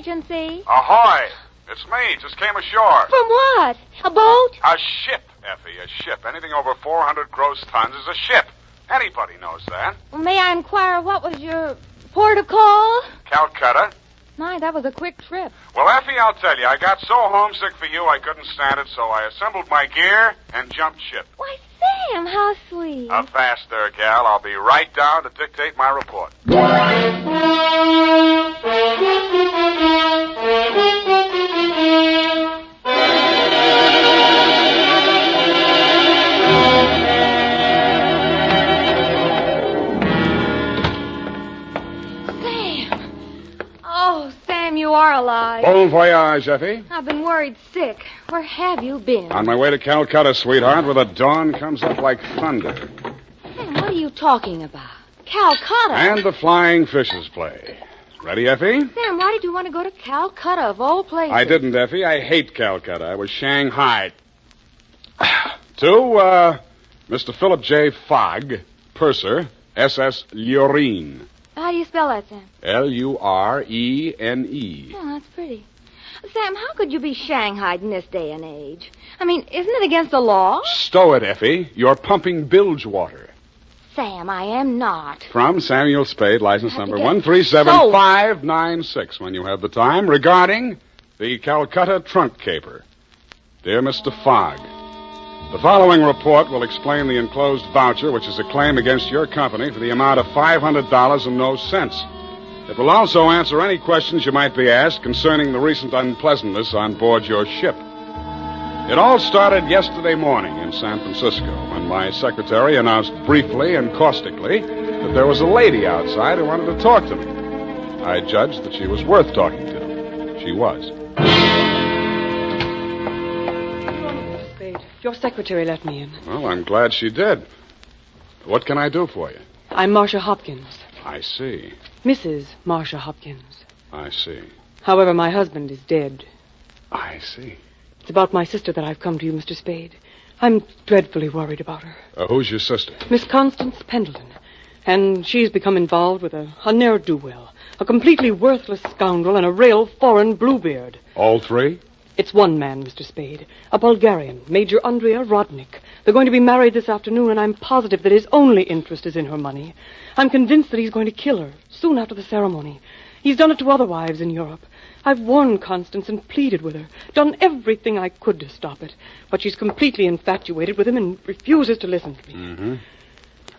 Agency. Ahoy! It's me. Just came ashore. From what? A boat? A ship, Effie, a ship. Anything over 400 gross tons is a ship. Anybody knows that. Well, may I inquire what was your port of call? Calcutta. My, that was a quick trip. Well, Effie, I'll tell you, I got so homesick for you I couldn't stand it, so I assembled my gear and jumped ship. Why, Sam, how sweet. Fast there, gal. I'll be right down to dictate my report. You are alive. Bon voyage, Effie. I've been worried sick. Where have you been? On my way to Calcutta, sweetheart, where the dawn comes up like thunder. Sam, what are you talking about? Calcutta? And the flying fishes play. Ready, Effie? Sam, why did you want to go to Calcutta, of all places? I didn't, Effie. I hate Calcutta. I was Shanghai. To, Mr. Philip J. Fogg, purser, SS Lurene. How do you spell that, Sam? Lurene. Oh, that's pretty. Sam, how could you be shanghaied in this day and age? I mean, isn't it against the law? Stow it, Effie. You're pumping bilge water. Sam, I am not. From Samuel Spade, license number 137596, when you have the time, regarding the Calcutta trunk caper. Dear Mr. Fogg, the following report will explain the enclosed voucher, which is a claim against your company for the amount of $500 and no cents. It will also answer any questions you might be asked concerning the recent unpleasantness on board your ship. It all started yesterday morning in San Francisco when my secretary announced briefly and caustically that there was a lady outside who wanted to talk to me. I judged that she was worth talking to. She was. Your secretary let me in. Well, I'm glad she did. What can I do for you? I'm Marcia Hopkins. I see. Mrs. Marcia Hopkins. I see. However, my husband is dead. I see. It's about my sister that I've come to you, Mr. Spade. I'm dreadfully worried about her. Who's your sister? Miss Constance Pendleton. And she's become involved with a ne'er-do-well, a completely worthless scoundrel, and a real foreign bluebeard. All three? It's one man, Mr. Spade. A Bulgarian, Major Andrea Rodnik. They're going to be married this afternoon, and I'm positive that his only interest is in her money. I'm convinced that he's going to kill her soon after the ceremony. He's done it to other wives in Europe. I've warned Constance and pleaded with her, done everything I could to stop it. But she's completely infatuated with him and refuses to listen to me. Mm-hmm.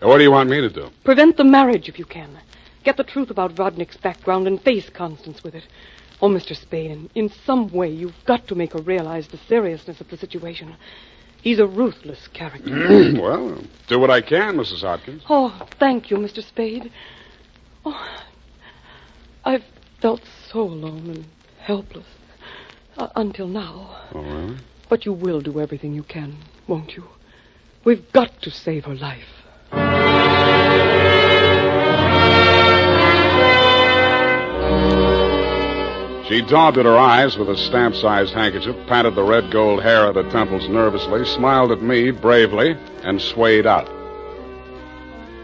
What do you want me to do? Prevent the marriage if you can. Get the truth about Rodnik's background and face Constance with it. Oh, Mr. Spade, in some way you've got to make her realize the seriousness of the situation. He's a ruthless character. Well, do what I can, Mrs. Hopkins. Oh, thank you, Mr. Spade. Oh, I've felt so alone and helpless until now. Oh, really? But you will do everything you can, won't you? We've got to save her life. She daubed at her eyes with a stamp-sized handkerchief, patted the red gold hair of the temples nervously, smiled at me bravely, and swayed out.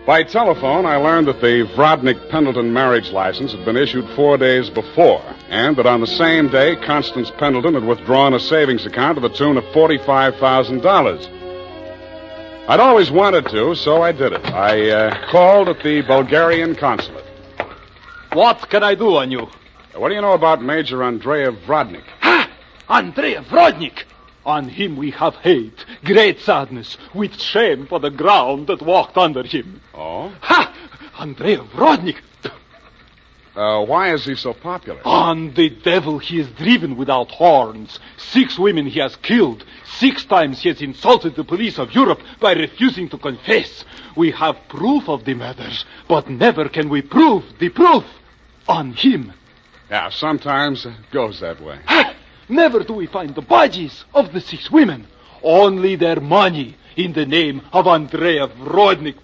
By telephone, I learned that the Vrodnik-Pendleton marriage license had been issued 4 days before, and that on the same day, Constance Pendleton had withdrawn a savings account to the tune of $45,000. I'd always wanted to, so I did it. I called at the Bulgarian consulate. What can I do on you? What do you know about Major Andrea Vrodnik? Ha! Andrea Vrodnik! On him we have hate, great sadness, with shame for the ground that walked under him. Oh? Ha! Andrea Vrodnik! Why is he so popular? On the devil he is driven without horns. 6 women he has killed. 6 times he has insulted the police of Europe by refusing to confess. We have proof of the murders, but never can we prove the proof on him. Yeah, sometimes it goes that way. Ha! Never do we find the bodies of the 6 women. Only their money in the name of Andrea Vrodnik.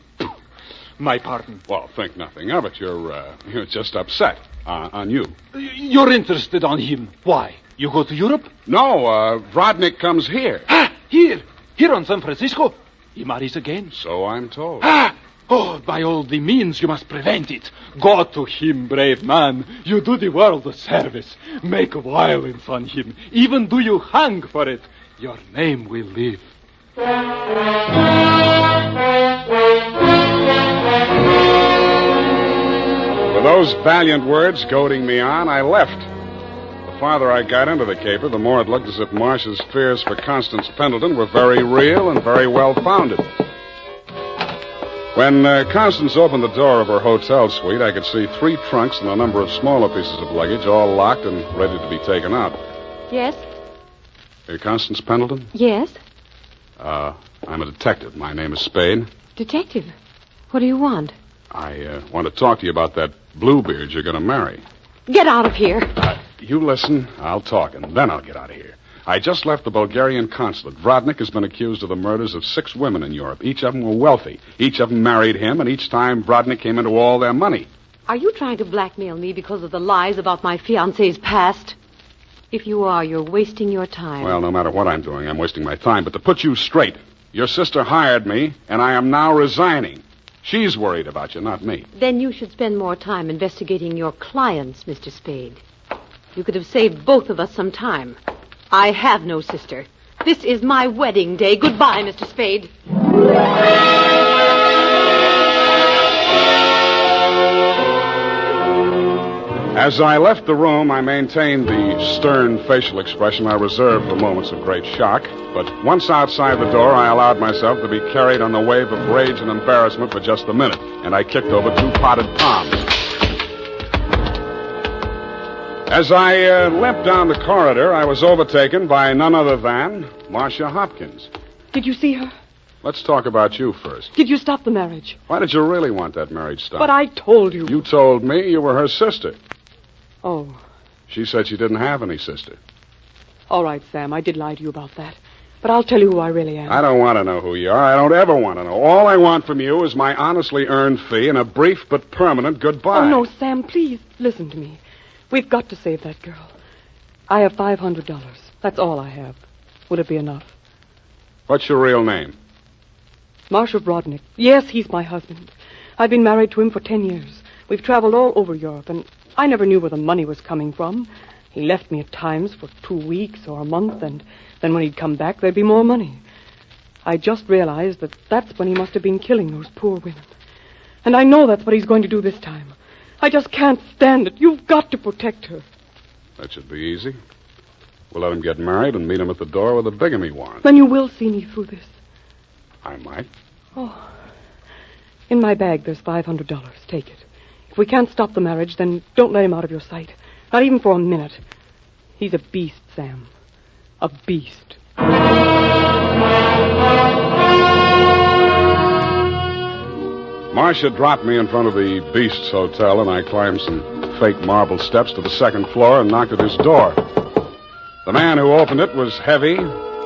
My pardon. Well, think nothing of it. You're just upset on you. You're interested on him. Why? You go to Europe? No, Vrodnik comes here. Ha! Here on San Francisco. He marries again. So I'm told. Ha! Oh, by all the means, you must prevent it. Go to him, brave man. You do the world a service. Make violence on him. Even do you hang for it. Your name will live. With those valiant words goading me on, I left. The farther I got into the caper, the more it looked as if Marcia's fears for Constance Pendleton were very real and very well-founded. When Constance opened the door of her hotel suite, I could see 3 trunks and a number of smaller pieces of luggage, all locked and ready to be taken out. Yes? Hey, Constance Pendleton? Yes? I'm a detective. My name is Spade. Detective? What do you want? I want to talk to you about that Bluebeard you're going to marry. Get out of here. You listen, I'll talk, and then I'll get out of here. I just left the Bulgarian consulate. Vrodnik has been accused of the murders of 6 women in Europe. Each of them were wealthy. Each of them married him, and each time Vrodnik came into all their money. Are you trying to blackmail me because of the lies about my fiancé's past? If you are, you're wasting your time. Well, no matter what I'm doing, I'm wasting my time. But to put you straight, your sister hired me, and I am now resigning. She's worried about you, not me. Then you should spend more time investigating your clients, Mr. Spade. You could have saved both of us some time. I have no sister. This is my wedding day. Goodbye, Mr. Spade. As I left the room, I maintained the stern facial expression I reserved for moments of great shock. But once outside the door, I allowed myself to be carried on the wave of rage and embarrassment for just a minute, and I kicked over 2 potted palms. As I limped down the corridor, I was overtaken by none other than Marcia Hopkins. Did you see her? Let's talk about you first. Did you stop the marriage? Why did you really want that marriage stopped? But I told you. You told me you were her sister. Oh. She said she didn't have any sister. All right, Sam, I did lie to you about that. But I'll tell you who I really am. I don't want to know who you are. I don't ever want to know. All I want from you is my honestly earned fee and a brief but permanent goodbye. Oh, no, Sam, please, listen to me. We've got to save that girl. I have $500. That's all I have. Would it be enough? What's your real name? Marshal Brodnick. Yes, he's my husband. I've been married to him for 10 years. We've traveled all over Europe, and I never knew where the money was coming from. He left me at times for 2 weeks or a month, and then when he'd come back, there'd be more money. I just realized that that's when he must have been killing those poor women. And I know that's what he's going to do this time. I just can't stand it. You've got to protect her. That should be easy. We'll let him get married and meet him at the door with a bigamy warrant. Then you will see me through this. I might. Oh. In my bag, there's $500. Take it. If we can't stop the marriage, then don't let him out of your sight. Not even for a minute. He's a beast, Sam. A beast. Marcia dropped me in front of the Beast's Hotel, and I climbed some fake marble steps to the 2nd floor and knocked at his door. The man who opened it was heavy,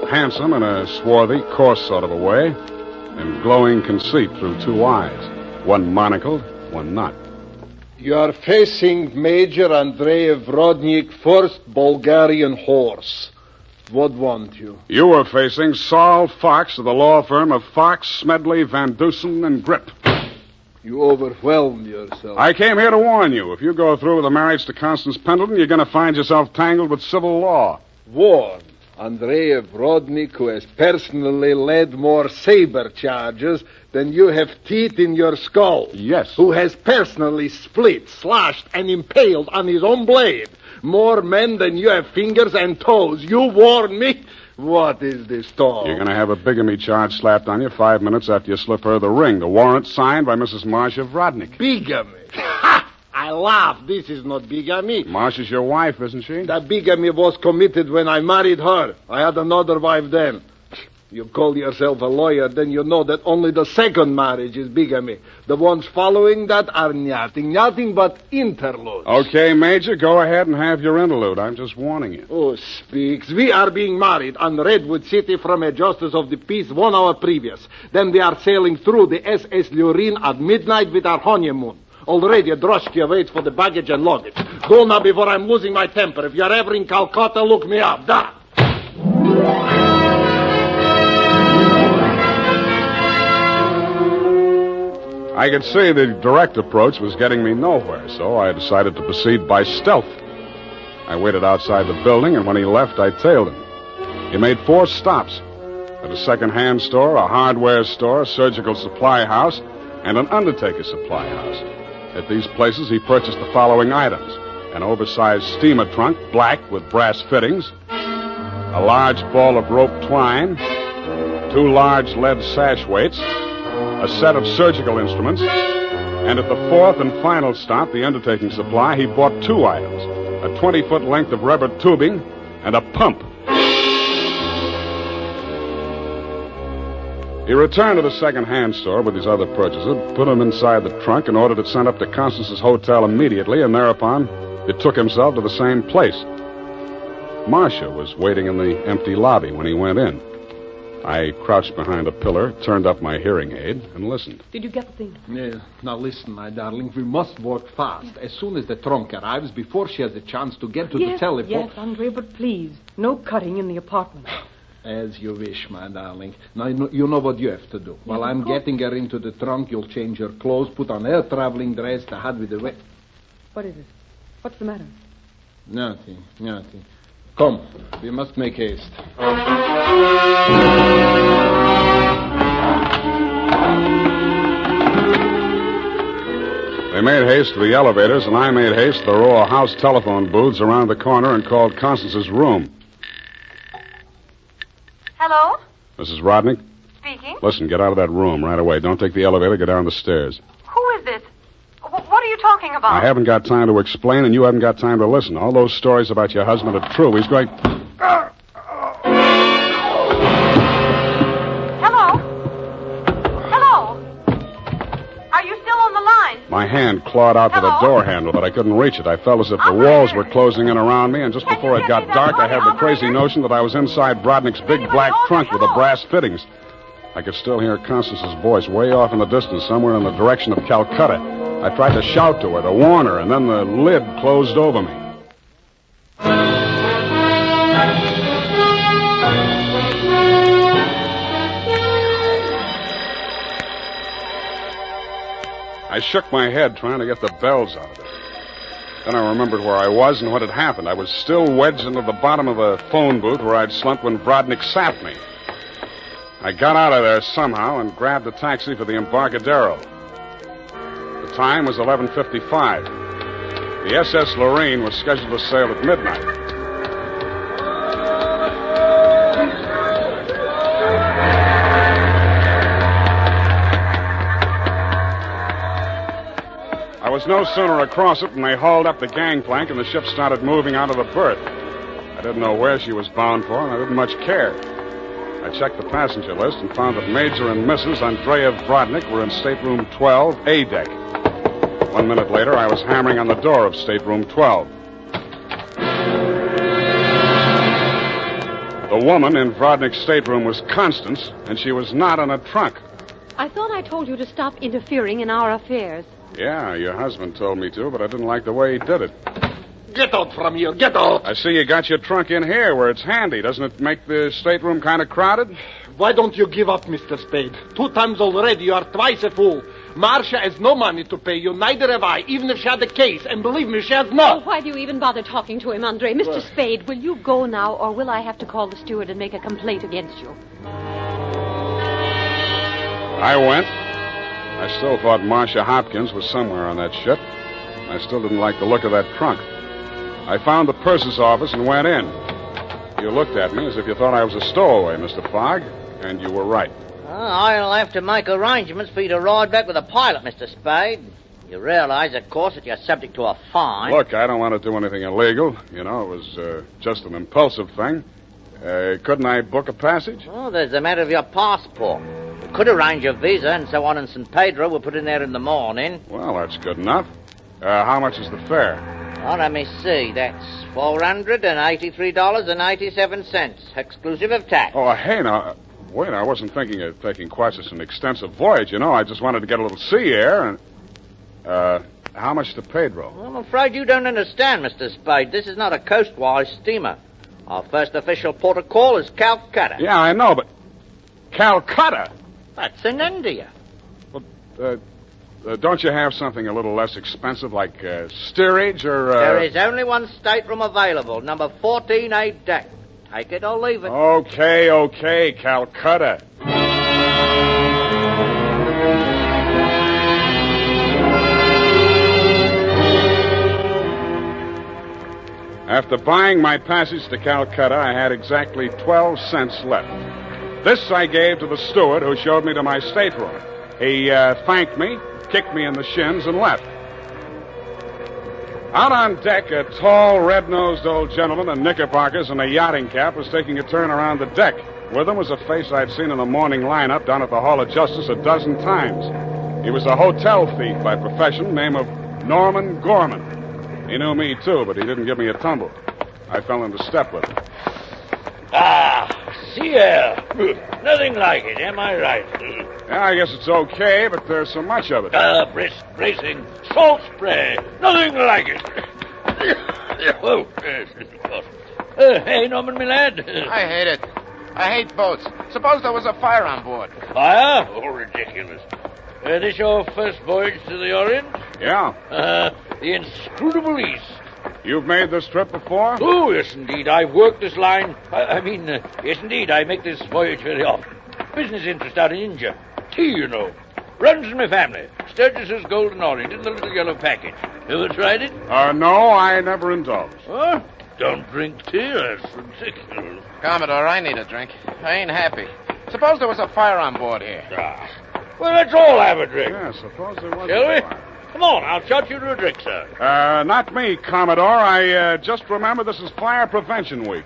handsome in a swarthy, coarse sort of a way, and glowing conceit through 2 eyes, one monocled, one not. You are facing Major Andrei Vrodnik, 1st Bulgarian Horse. What want you? You were facing Saul Fox of the law firm of Fox, Smedley, Van Dusen, and Grip. You overwhelmed yourself. I came here to warn you. If you go through with the marriage to Constance Pendleton, you're going to find yourself tangled with civil law. Warn Andrei Vrodnik, who has personally led more saber charges than you have teeth in your skull. Yes. Who has personally split, slashed, and impaled on his own blade more men than you have fingers and toes. You warn me? What is this talk? You're going to have a bigamy charge slapped on you 5 minutes after you slip her the ring. The warrant signed by Mrs. Marcia Vrodnik. Bigamy? Ha! I laugh. This is not bigamy. Marcia's your wife, isn't she? That bigamy was committed when I married her. I had another wife then. You call yourself a lawyer, then you know that only the 2nd marriage is bigamy. The ones following that are nothing but interludes. Okay, Major, go ahead and have your interlude. I'm just warning you. Oh, speaks. We are being married on Redwood City from a justice of the peace 1 hour previous. Then we are sailing through the SS Lurin at midnight with our honeymoon. Already a droshky waits for the baggage and luggage. Go now before I'm losing my temper. If you're ever in Calcutta, look me up. Da! I could see the direct approach was getting me nowhere, so I decided to proceed by stealth. I waited outside the building, and when he left, I tailed him. He made 4 stops at a second-hand store, a hardware store, a surgical supply house, and an undertaker supply house. At these places, he purchased the following items: an oversized steamer trunk, black with brass fittings, a large ball of rope twine, 2 large lead sash weights, a set of surgical instruments, and at the 4th and final stop, the undertaking supply, he bought 2 items: a 20-foot length of rubber tubing and a pump. He returned to the second-hand store with his other purchases, put them inside the trunk, and ordered it sent up to Constance's hotel immediately, and thereupon it took himself to the same place. Marcia was waiting in the empty lobby when he went in. I crouched behind a pillar, turned up my hearing aid, and listened. Did you get the thing? Yeah. Now listen, my darling. We must work fast. As soon as the trunk arrives, before she has a chance to get to the telephone... Yes, Andrea, but please, no cutting in the apartment. As you wish, my darling. Now, you know what you have to do. While I'm getting her into the trunk, you'll change her clothes, put on her traveling dress, the hat with the wet... What is it? What's the matter? Nothing. Come, we must make haste. They made haste to the elevators, and I made haste to the row of house telephone booths around the corner and called Constance's room. Hello? Mrs. Rodnick? Speaking. Listen, get out of that room right away. Don't take the elevator. Go down the stairs. Who is this? What are you talking about? I haven't got time to explain, and you haven't got time to listen. All those stories about your husband are true. He's going... Hello? Are you still on the line? My hand clawed out to the door handle, but I couldn't reach it. I felt as if the walls were closing in around me, and just before it got dark, I had the crazy notion that I was inside Brodnick's big black trunk with the brass fittings. I could still hear Constance's voice way off in the distance, somewhere in the direction of Calcutta. I tried to shout to her, to warn her, and then the lid closed over me. I shook my head, trying to get the bells out of it. Then I remembered where I was and what had happened. I was still wedged into the bottom of a phone booth where I'd slumped when Brodnick sapped me. I got out of there somehow and grabbed a taxi for the Embarcadero. The time was 11:55. The SS Lorraine was scheduled to sail at midnight. I was no sooner across it than they hauled up the gangplank and the ship started moving out of the berth. I didn't know where she was bound for, and I didn't much care. I checked the passenger list and found that Major and Mrs. Andrea Brodnick were in stateroom 12, A deck. 1 minute later, I was hammering on the door of stateroom 12. The woman in Brodnick's stateroom was Constance, and she was not in a trunk. I thought I told you to stop interfering in our affairs. Yeah, your husband told me to, but I didn't like the way he did it. Get out from here, get out! I see you got your trunk in here where it's handy. Doesn't it make the stateroom kind of crowded? Why don't you give up, Mr. Spade? 2 times already, you are twice a fool. Marcia has no money to pay you, neither have I, even if she had a case. And believe me, she has Oh, not. why do you even bother talking to him, Andre? Mr. Spade, will you go now, or will I have to call the steward and make a complaint against you? I went. I still thought Marcia Hopkins was somewhere on that ship. I still didn't like the look of that trunk. I found the purser's office and went in. You looked at me as if you thought I was a stowaway, Mr. Fogg, and you were right. I'll have to make arrangements for you to ride back with the pilot, Mr. Spade. You realize, of course, that you're subject to a fine. Look, I don't want to do anything illegal. You know, it was just an impulsive thing. Couldn't I book a passage? Oh, there's the matter of your passport. We could arrange your visa and so on in St. Pedro. We'll put in there in the morning. Well, that's good enough. How much is the fare? Oh, let me see. That's $483.87, exclusive of tax. Oh, hey, now, wait, I wasn't thinking of taking quite such an extensive voyage, you know. I just wanted to get a little sea air, and... how much to Pedro? I'm afraid you don't understand, Mr. Spade. This is not a coastwise steamer. Our first official port of call is Calcutta. Yeah, I know, but... Calcutta? That's in India. Well, don't you have something a little less expensive, like steerage or... There is only one stateroom available, number 14A deck. Take it or leave it. Okay, Calcutta. After buying my passage to Calcutta, I had exactly 12 cents left. This I gave to the steward who showed me to my stateroom. He thanked me, kicked me in the shins, and left. Out on deck, a tall, red-nosed old gentleman in knickerbockers and a yachting cap was taking a turn around the deck. With him was a face I'd seen in the morning lineup down at the Hall of Justice a dozen times. He was a hotel thief by profession, name of Norman Gorman. He knew me, too, but he didn't give me a tumble. I fell into step with him. Sea air. Nothing like it, am I right? Yeah, I guess it's okay, but there's so much of it. Brisk bracing, salt spray. Nothing like it. Oh, yes, of course. Hey, Norman, my lad. I hate it. I hate boats. Suppose there was a fire on board. Fire? Oh, ridiculous. This your first voyage to the Orient? Yeah. The inscrutable East. You've made this trip before? Oh, yes, indeed. I've worked this line. Yes, indeed. I make this voyage very often. Business interest out in India. Tea, you know. Runs in my family. Sturgis's Golden Orient in the little yellow package. Ever tried it? No, I never indulged. Huh? Don't drink tea. That's ridiculous. Commodore, I need a drink. I ain't happy. Suppose there was a fire on board here. Well, let's all have a drink. Yeah, suppose there was Shall a we? fire. Come on, I'll shot you to a drink, sir. Not me, Commodore. I just remember this is Fire Prevention Week.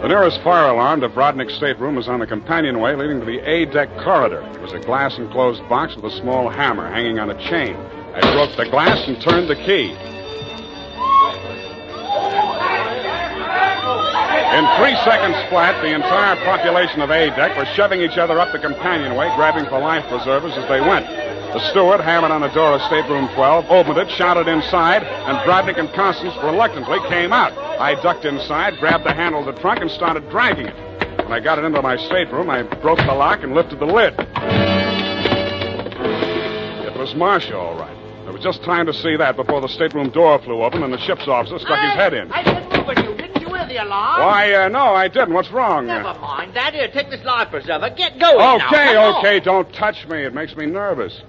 The nearest fire alarm to Brodnick's stateroom was on the companionway leading to the A-deck corridor. It was a glass-enclosed box with a small hammer hanging on a chain. I broke the glass and turned the key. In 3 seconds flat, the entire population of A-deck were shoving each other up the companionway, grabbing for life preservers as they went. The steward hammered on the door of stateroom 12, opened it, shouted inside, and Brodnick and Constance reluctantly came out. I ducked inside, grabbed the handle of the trunk, and started dragging it. When I got it into my stateroom, I broke the lock and lifted the lid. It was Marcia, all right. There was just time to see that before the stateroom door flew open and the ship's officer stuck his head in. I didn't move with you. Didn't you hear the alarm? Why, no, I didn't. What's wrong? Never mind that. Here, take this life preserver. Get going now. Come on. Okay, don't touch me. It makes me nervous.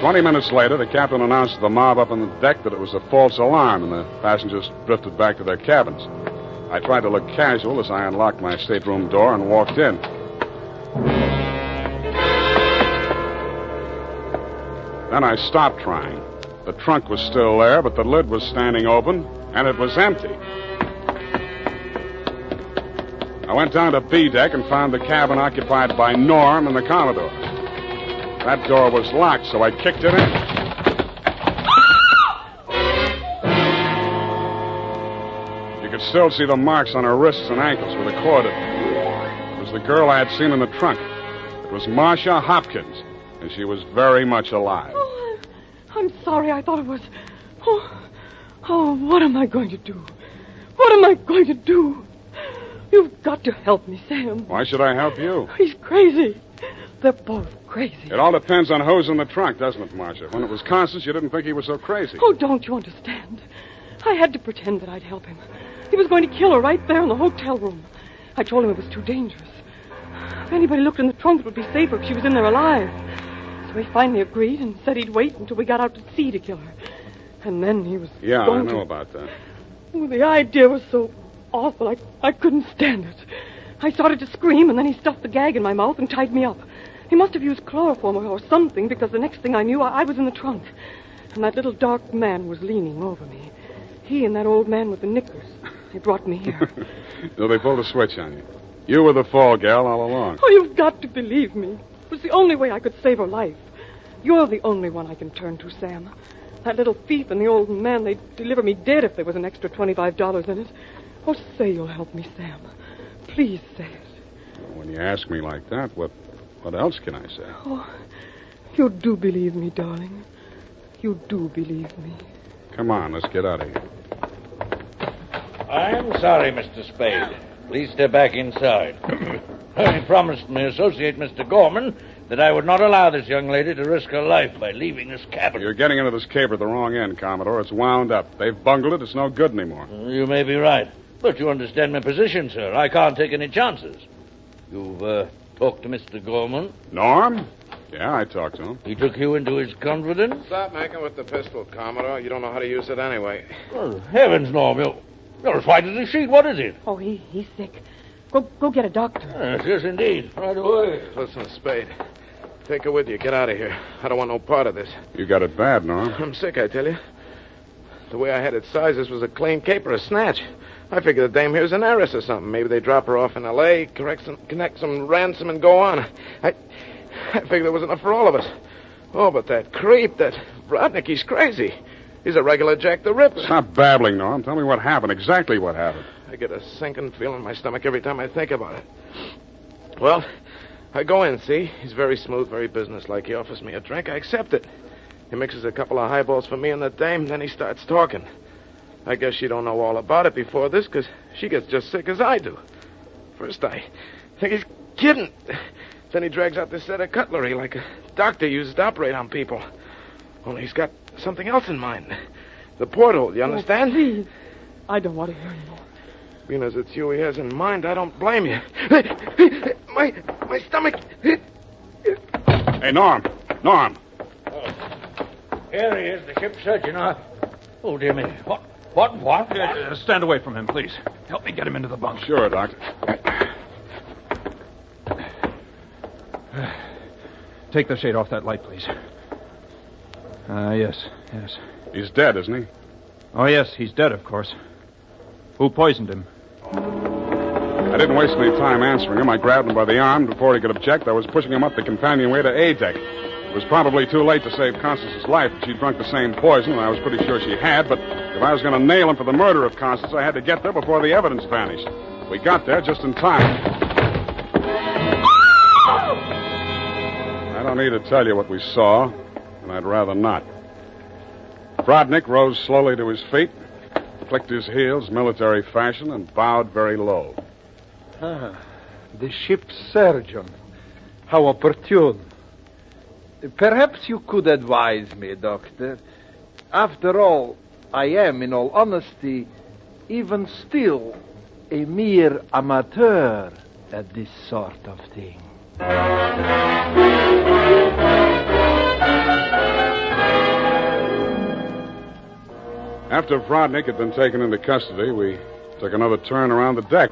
20 minutes later, the captain announced to the mob up on the deck that it was a false alarm, and the passengers drifted back to their cabins. I tried to look casual as I unlocked my stateroom door and walked in. Then I stopped trying. The trunk was still there, but the lid was standing open, and it was empty. I went down to B deck and found the cabin occupied by Norm and the Commodore. That door was locked, so I kicked it in. You could still see the marks on her wrists and ankles where the cord had been. It was the girl I had seen in the trunk. It was Marcia Hopkins, and she was very much alive. Oh, I'm sorry. I thought it was... Oh, what am I going to do? What am I going to do? You've got to help me, Sam. Why should I help you? He's crazy. They're both crazy. It all depends on who's in the trunk, doesn't it, Marcia? When it was Constance, you didn't think he was so crazy. Oh, don't you understand? I had to pretend that I'd help him. He was going to kill her right there in the hotel room. I told him it was too dangerous. If anybody looked in the trunk, it would be safer if she was in there alive. So he finally agreed and said he'd wait until we got out to sea to kill her. And then he was going I know about that. Oh, the idea was so awful, I couldn't stand it. I started to scream, and then he stuffed the gag in my mouth and tied me up. He must have used chloroform or something, because the next thing I knew, I was in the trunk. And that little dark man was leaning over me. He and that old man with the knickers. They brought me here. So they pulled a switch on you. You were the fall gal all along. Oh, you've got to believe me. It was the only way I could save her life. You're the only one I can turn to, Sam. That little thief and the old man, they'd deliver me dead if there was an extra $25 in it. Oh, say you'll help me, Sam. Please say it. Well, when you ask me like that, what else can I say? Oh, you do believe me, darling. You do believe me. Come on, let's get out of here. I'm sorry, Mr. Spade. Please step back inside. I promised my associate, Mr. Gorman, that I would not allow this young lady to risk her life by leaving this cabin. You're getting into this caper at the wrong end, Commodore. It's wound up. They've bungled it. It's no good anymore. You may be right. But you understand my position, sir. I can't take any chances. You've talked to Mr. Gorman? Norm? Yeah, I talked to him. He took you into his confidence? Stop making with the pistol, Commodore. You don't know how to use it anyway. Oh, heavens, Norm. You're as white as a sheet. What is it? Oh, he's sick. Go get a doctor. Yes, indeed. Right away. Listen, Spade. Take her with you. Get out of here. I don't want no part of this. You got it bad, Norm. I'm sick, I tell you. The way I had it sized, this was a clean caper, a snatch. I figured the dame here's an heiress or something. Maybe they drop her off in L.A., connect some ransom, and go on. I figured there was enough for all of us. Oh, but that creep, that Rodnick, he's crazy. He's a regular Jack the Ripper. Stop babbling, Norm. Tell me what happened, exactly what happened. I get a sinking feeling in my stomach every time I think about it. Well, I go in, see? He's very smooth, very businesslike. He offers me a drink. I accept it. He mixes a couple of highballs for me and the dame, then he starts talking. I guess she don't know all about it before this, because she gets just sick as I do. First, I think he's kidding. Then he drags out this set of cutlery like a doctor uses to operate on people. Only he's got something else in mind. The porthole, you understand? Oh, please. I don't want to hear anymore. Being as it's you he has in mind, I don't blame you. My stomach. Hey, Norm. Norm. Here he is, the ship's surgeon. Oh, dear me. What? Stand away from him, please. Help me get him into the bunk. Sure, Doctor. Take the shade off that light, please. Yes. He's dead, isn't he? Oh, yes, he's dead, of course. Who poisoned him? I didn't waste any time answering him. I grabbed him by the arm. Before he could object, I was pushing him up the companionway to A deck. It was probably too late to save Constance's life if she'd drunk the same poison, and I was pretty sure she had, but if I was going to nail him for the murder of Constance, I had to get there before the evidence vanished. We got there just in time. I don't need to tell you what we saw, and I'd rather not. Rodnick rose slowly to his feet, clicked his heels military fashion, and bowed very low. The ship's surgeon. How opportune. Perhaps you could advise me, Doctor. After all, I am, in all honesty, even still, a mere amateur at this sort of thing. After Rodnick had been taken into custody, we took another turn around the deck.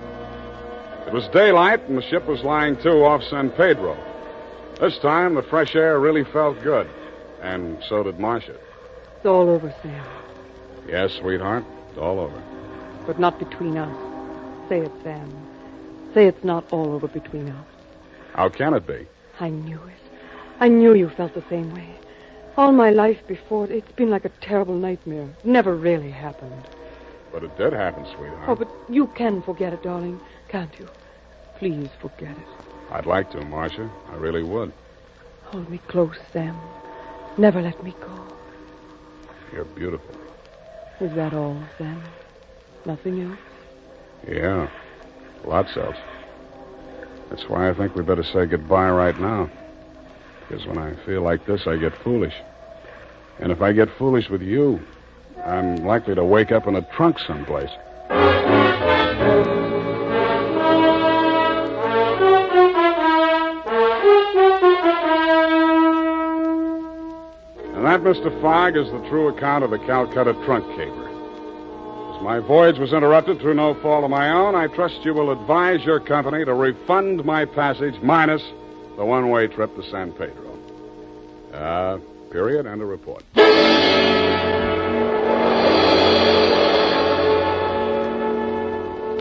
It was daylight, and the ship was lying to off San Pedro. This time, the fresh air really felt good, and so did Marcia. It's all over, Sam. Yes, sweetheart, it's all over. But not between us. Say it, Sam. Say it's not all over between us. How can it be? I knew it. I knew you felt the same way. All my life before, it's been like a terrible nightmare. It never really happened. But it did happen, sweetheart. Oh, but you can forget it, darling, can't you? Please forget it. I'd like to, Marcia. I really would. Hold me close, Sam. Never let me go. You're beautiful. Is that all, Sam? Nothing else? Yeah, lots else. That's why I think we better say goodbye right now. Because when I feel like this, I get foolish. And if I get foolish with you, I'm likely to wake up in a trunk someplace. And that, Mr. Fogg, is the true account of the Calcutta trunk caper. As my voyage was interrupted through no fault of my own, I trust you will advise your company to refund my passage minus the one-way trip to San Pedro. Period, and a report.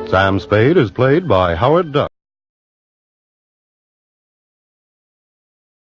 Sam Spade is played by Howard Duck.